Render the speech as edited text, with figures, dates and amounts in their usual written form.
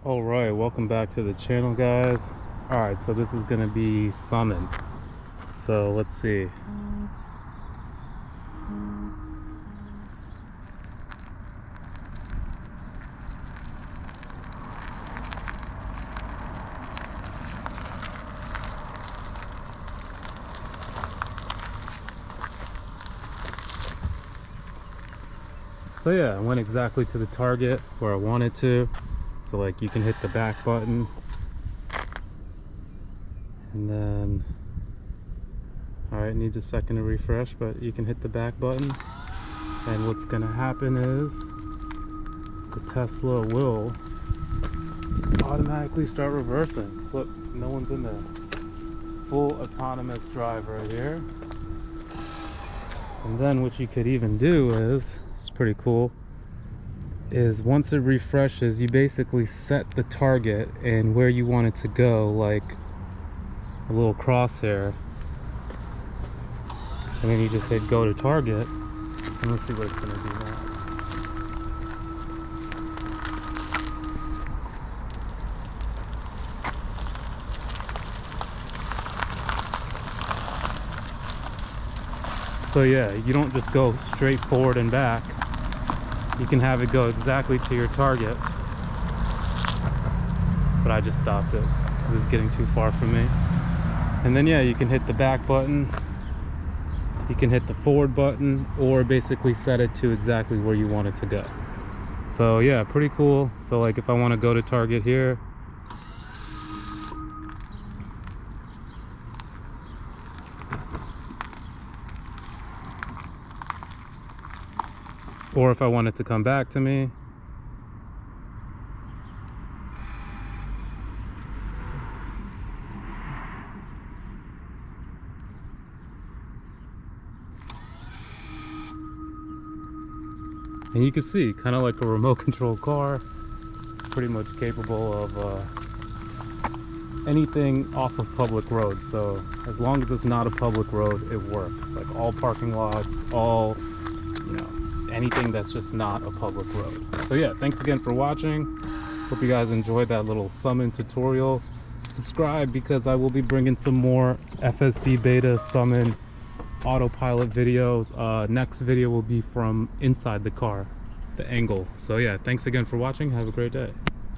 All right, welcome back to the channel, guys. All right, so this is gonna be summon. So let's see. So yeah, I went exactly to the target where I wanted to. So like you can hit the back button and then, all right, it needs a second to refresh, but you can hit the back button and what's gonna happen is the Tesla will automatically start reversing. Look, no one's in there. It's a full autonomous drive right here. And then what you could even do is, it's pretty cool, is once it refreshes, you basically set the target and where you want it to go, like a little crosshair, and then you just hit go to target, and let's see what it's going to do now. So yeah, you don't just go straight forward and back. You can have it go exactly to your target. But I just stopped it because it's getting too far from me. And then yeah, you can hit the back button. You can hit the forward button or basically set it to exactly where you want it to go. So yeah, pretty cool. So like if I want to go to target here, or if I want it to come back to me, and you can see, kind of like a remote control car, it's pretty much capable of anything off of public roads. So as long as it's not a public road, it works. Like all parking lots, all, you know, anything that's just not a public road. So yeah, thanks again for watching. Hope you guys enjoyed that little summon tutorial. Subscribe because I will be bringing some more FSD beta summon autopilot videos. Next video will be from inside the car, the angle. So yeah, thanks again for watching. Have a great day.